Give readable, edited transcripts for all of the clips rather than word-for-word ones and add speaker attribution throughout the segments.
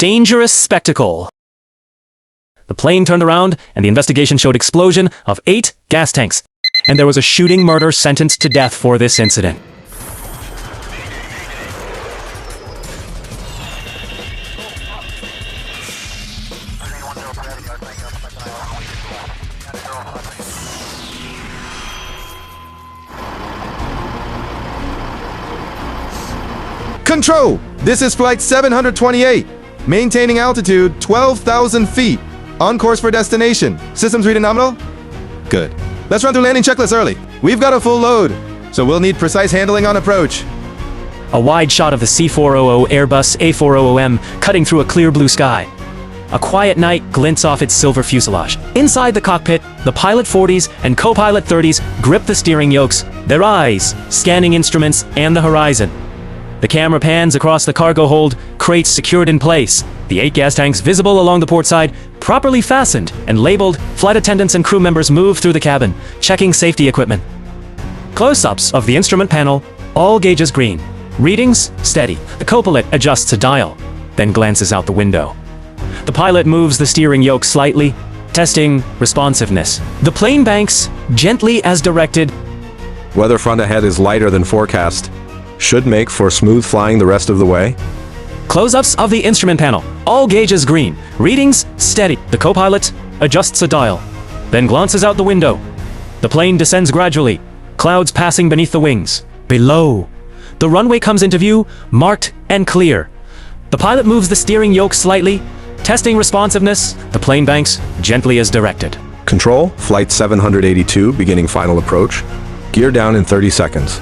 Speaker 1: dangerous spectacle. The plane turned around, and the investigation showed explosion of 8 gas tanks, and there was a shooting murder sentenced to death for this incident.
Speaker 2: Control! This is Flight 728. Maintaining altitude 12,000 feet. On course for destination. Systems reading nominal? Good. Let's run through landing checklist early. We've got a full load, so we'll need precise handling on approach.
Speaker 1: A wide shot of the C-400 Airbus A400M cutting through a clear blue sky. A quiet night glints off its silver fuselage. Inside the cockpit, the pilot 40s and co-pilot 30s grip the steering yokes, their eyes scanning instruments and the horizon. The camera pans across the cargo hold, crates secured in place. The 8 gas tanks visible along the port side, properly fastened and labeled. Flight attendants and crew members move through the cabin, checking safety equipment. Close-ups of the instrument panel, all gauges green. Readings steady. The co-pilot adjusts a dial, then glances out the window. The pilot moves the steering yoke slightly, testing responsiveness. The plane banks gently as directed.
Speaker 3: Weather front ahead is lighter than forecast. Should make for smooth flying the rest of the way.
Speaker 1: Close-ups of the instrument panel, all gauges green. Readings steady. The co-pilot adjusts a dial, then glances out the window. The plane descends gradually, clouds passing beneath the wings. Below, the runway comes into view, marked and clear. The pilot moves the steering yoke slightly, testing responsiveness. The plane banks gently as directed.
Speaker 3: Control, Flight 782, beginning final approach. Gear down in 30 seconds.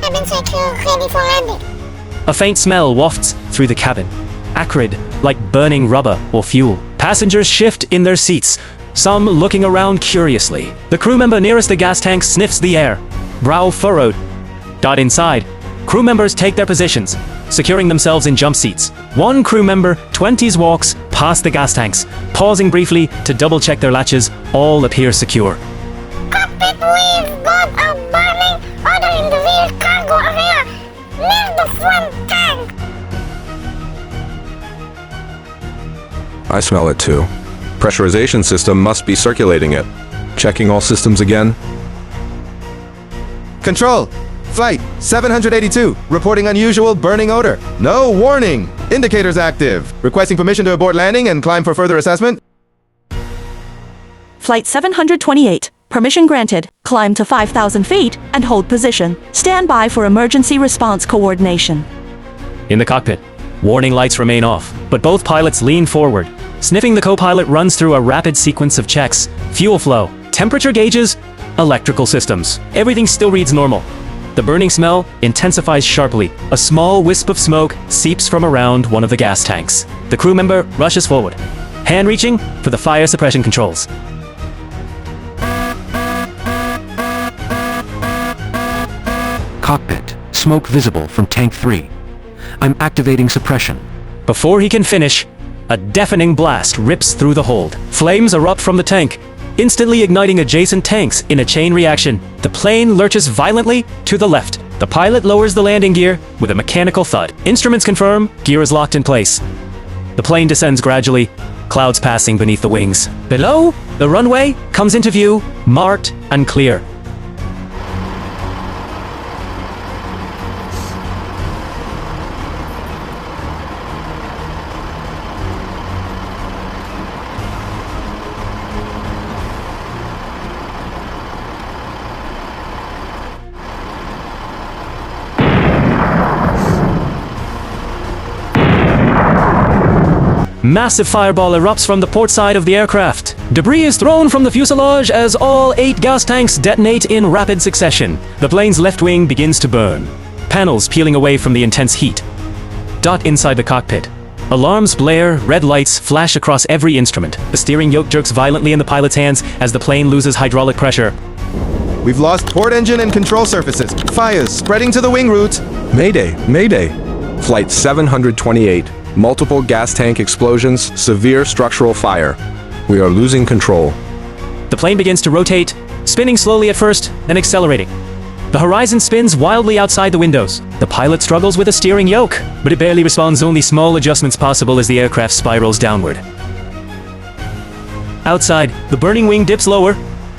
Speaker 4: Cabin secure, ready for landing.
Speaker 1: A faint smell wafts through the cabin, acrid, like burning rubber or fuel. Passengers shift in their seats, some looking around curiously. The crew member nearest the gas tank sniffs the air, brow furrowed. Inside, crew members take their positions, securing themselves in jump seats. One crew member 20s walks past the gas tanks, pausing briefly to double-check their latches. All appear secure.
Speaker 4: Cockpit, we've got a burning odor in the rear cargo area near the front tank.
Speaker 3: I smell it too. Pressurization system must be circulating it. Checking all systems again.
Speaker 2: Control! Flight 782, reporting unusual burning odor. No warning! Indicators active. Requesting permission to abort landing and climb for further assessment.
Speaker 5: Flight 728. Permission granted. Climb to 5,000 feet and hold position. Stand by for emergency response coordination.
Speaker 1: In the cockpit, warning lights remain off, but both pilots lean forward. Sniffing, the co-pilot runs through a rapid sequence of checks. Fuel flow, temperature gauges, electrical systems. Everything still reads normal. The burning smell intensifies sharply. A small wisp of smoke seeps from around one of the gas tanks. The crew member rushes forward, hand reaching for the fire suppression controls.
Speaker 6: Cockpit. Smoke visible from tank 3. I'm activating suppression.
Speaker 1: Before he can finish, a deafening blast rips through the hold. Flames erupt from the tank, instantly igniting adjacent tanks in a chain reaction. The plane lurches violently to the left. The pilot lowers the landing gear with a mechanical thud. Instruments confirm gear is locked in place. The plane descends gradually, clouds passing beneath the wings. Below, the runway comes into view, marked and clear. Massive fireball erupts from the port side of the aircraft. Debris is thrown from the fuselage as all 8 gas tanks detonate in rapid succession. The plane's left wing begins to burn, panels peeling away from the intense heat. Inside the cockpit, alarms blare, red lights flash across every instrument. The steering yoke jerks violently in the pilot's hands as the plane loses hydraulic pressure.
Speaker 2: We've lost port engine and control surfaces. Fires spreading to the wing route.
Speaker 3: Mayday, mayday. Flight 728. Multiple gas tank explosions, severe structural fire. We are losing control.
Speaker 1: The plane begins to rotate, spinning slowly at first, then accelerating. The horizon spins wildly outside the windows. The pilot struggles with a steering yoke, but it barely responds, only small adjustments possible as the aircraft spirals downward. Outside, the burning wing dips lower,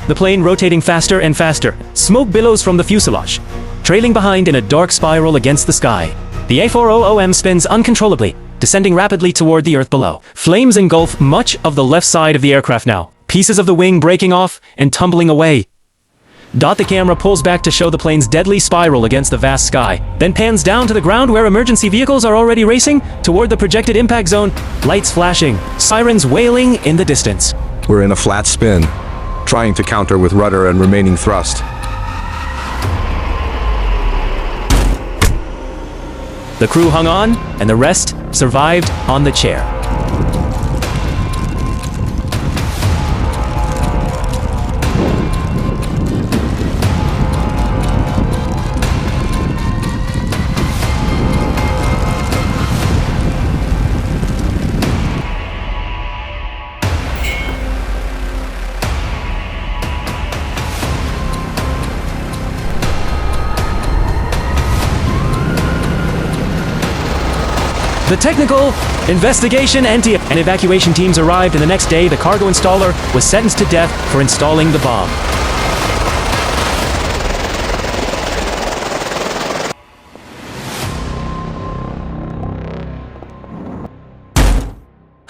Speaker 1: the plane rotating faster and faster. Smoke billows from the fuselage, trailing behind in a dark spiral against the sky. The A400M spins uncontrollably, descending rapidly toward the earth below. Flames engulf much of the left side of the aircraft now, pieces of the wing breaking off and tumbling away. The camera pulls back to show the plane's deadly spiral against the vast sky, then pans down to the ground where emergency vehicles are already racing toward the projected impact zone, lights flashing, sirens wailing in the distance.
Speaker 3: We're in a flat spin, trying to counter with rudder and remaining thrust.
Speaker 1: The crew hung on, and the rest survived on the chair. The technical, investigation, and evacuation teams arrived, and the next day the cargo installer was sentenced to death for installing the bomb.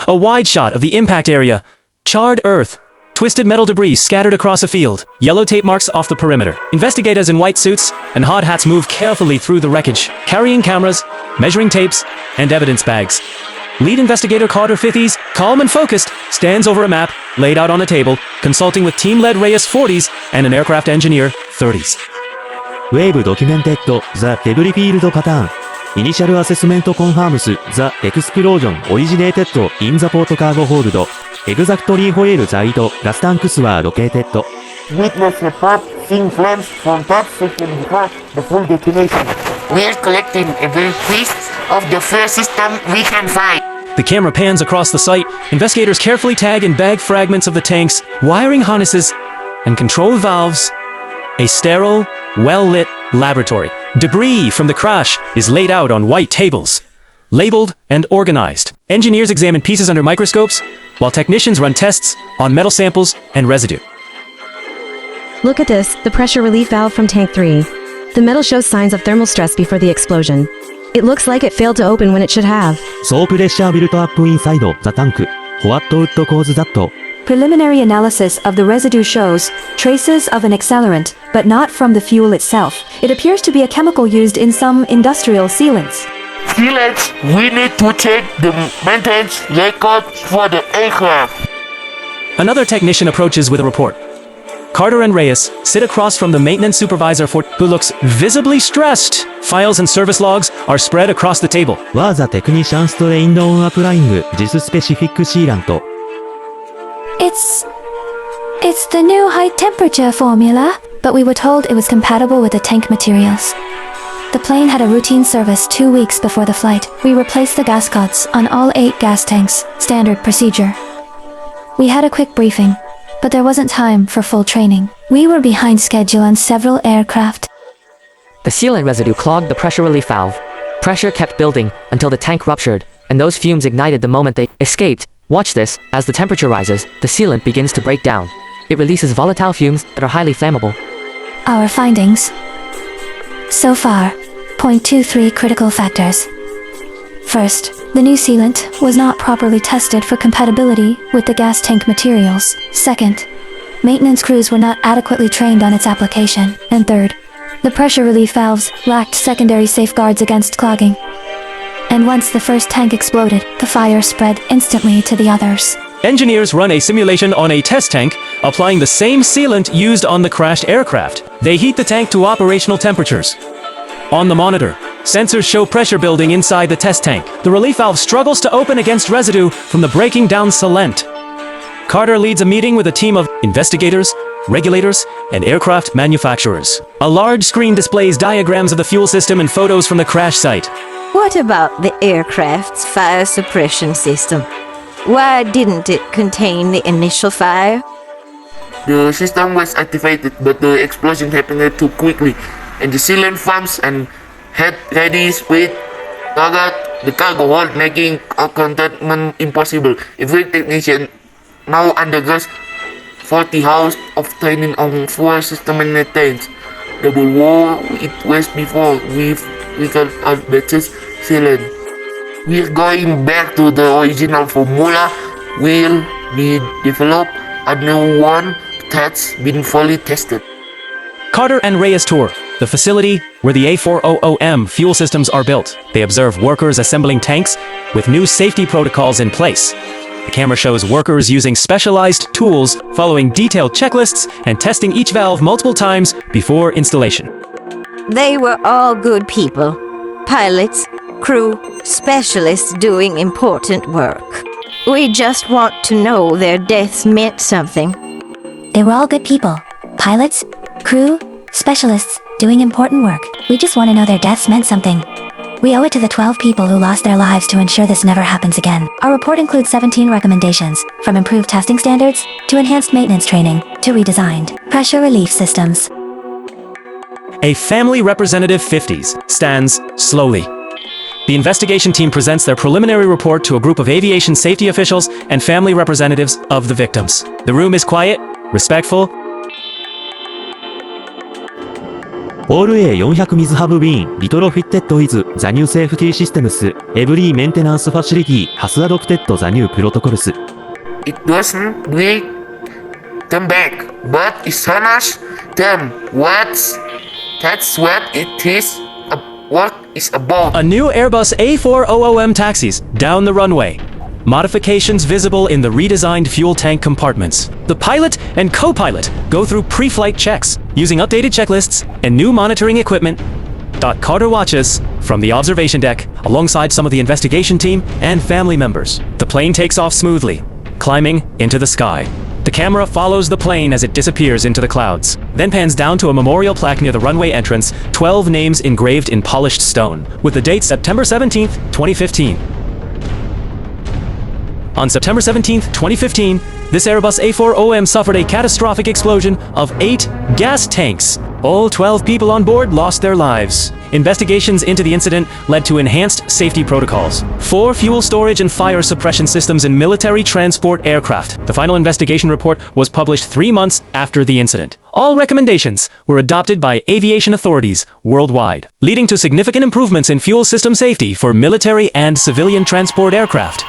Speaker 1: A wide shot of the impact area. Charred earth. Twisted metal debris scattered across a field. Yellow tape marks off the perimeter. Investigators in white suits and hard hats move carefully through the wreckage, carrying cameras, measuring tapes, and evidence bags. Lead investigator Carter Fithies, calm and focused, stands over a map laid out on a table, consulting with team-led Reyes 40s and an aircraft engineer 30s.
Speaker 7: Wave documented the debris field pattern. Initial assessment confirms the explosion originated in the port cargo hold. Exactly where the gas tanks were located.
Speaker 8: Witness report seeing flames from top section before the full detonation. We are collecting every piece of the fuel system we can find.
Speaker 1: The camera pans across the site. Investigators carefully tag and bag fragments of the tanks, wiring harnesses, and control valves. A sterile, well-lit laboratory. Debris from the crash is laid out on white tables, labeled and organized. Engineers examine pieces under microscopes, while technicians run tests on metal samples and residue.
Speaker 9: Look at this, the pressure relief valve from Tank 3. The metal shows signs of thermal stress before the explosion. It looks like it failed to open when it should have.
Speaker 7: So pressure built up inside the tank. What would cause that?
Speaker 10: Preliminary analysis of the residue shows traces of an accelerant, but not from the fuel itself. It appears to be a chemical used in some industrial sealants.
Speaker 8: Sealants, we need to check the maintenance record for the aircraft.
Speaker 1: Another technician approaches with a report. Carter and Reyes sit across from the maintenance supervisor who looks visibly stressed. Files and service logs are spread across the table.
Speaker 7: Were the technicians trained on applying this specific sealant?
Speaker 10: It's the new high temperature formula, but we were told it was compatible with the tank materials. The plane had a routine service 2 weeks before the flight. We replaced the gas cots on all 8 gas tanks, standard procedure. We had a quick briefing, but there wasn't time for full training. We were behind schedule on several aircraft.
Speaker 11: The sealant residue clogged the pressure relief valve. Pressure kept building until the tank ruptured, and those fumes ignited the moment they escaped. Watch this. As the temperature rises, the sealant begins to break down. It releases volatile fumes that are highly flammable.
Speaker 10: Our findings. So far, 0.23 critical factors. First, the new sealant was not properly tested for compatibility with the gas tank materials. Second, maintenance crews were not adequately trained on its application. And third, the pressure relief valves lacked secondary safeguards against clogging. And once the first tank exploded, the fire spread instantly to the others.
Speaker 1: Engineers run a simulation on a test tank, applying the same sealant used on the crashed aircraft. They heat the tank to operational temperatures. On the monitor, sensors show pressure building inside the test tank. The relief valve struggles to open against residue from the breaking down sealant. Carter leads a meeting with a team of investigators, regulators, and aircraft manufacturers. A large screen displays diagrams of the fuel system and photos from the crash site.
Speaker 12: What about the aircraft's fire suppression system? Why didn't it contain the initial fire?
Speaker 8: The system was activated, but the explosion happened too quickly. and the sealant pumps and head ready with the cargo hold, making containment impossible. Every technician now undergoes 40 hours of training on fuel system and tanks. Double wall it was before we can batches sealant. We're going back to the original formula. Will be developed a new one that's been fully tested.
Speaker 1: Carter and Reyes tour the facility where the A400M fuel systems are built. They observe workers assembling tanks with new safety protocols in place. The camera shows workers using specialized tools, following detailed checklists, and testing each valve multiple times before installation.
Speaker 12: They were all good people. Pilots, crew, specialists doing important work. We just want to know their deaths meant something.
Speaker 10: They were all good people. Pilots, crew, specialists, doing important work. We just want to know their deaths meant something. We owe it to the 12 people who lost their lives to ensure this never happens again. Our report includes 17 recommendations, from improved testing standards, to enhanced maintenance training, to redesigned pressure relief systems.
Speaker 1: A family representative 50s stands slowly. The investigation team presents their preliminary report to a group of aviation safety officials and family representatives of the victims. The room is quiet, respectful.
Speaker 7: All A400 Ms. have been retrofitted with the new safety systems. Every maintenance facility has adopted the new protocols.
Speaker 8: It doesn't break them back, but it honors them. That's what it is. What is about?
Speaker 1: A new Airbus A400M taxis down the runway. Modifications visible in the redesigned fuel tank compartments. The pilot and co-pilot go through pre-flight checks using updated checklists and new monitoring equipment. Carter watches from the observation deck alongside some of the investigation team and family members. The plane takes off smoothly, climbing into the sky. The camera follows the plane as it disappears into the clouds, then pans down to a memorial plaque near the runway entrance, 12 names engraved in polished stone, with the date September 17th, 2015. On September 17th, 2015, this Airbus A400M suffered a catastrophic explosion of 8 gas tanks. All 12 people on board lost their lives. Investigations into the incident led to enhanced safety protocols, 4 fuel storage and fire suppression systems in military transport aircraft. The final investigation report was published 3 months after the incident. All recommendations were adopted by aviation authorities worldwide, leading to significant improvements in fuel system safety for military and civilian transport aircraft.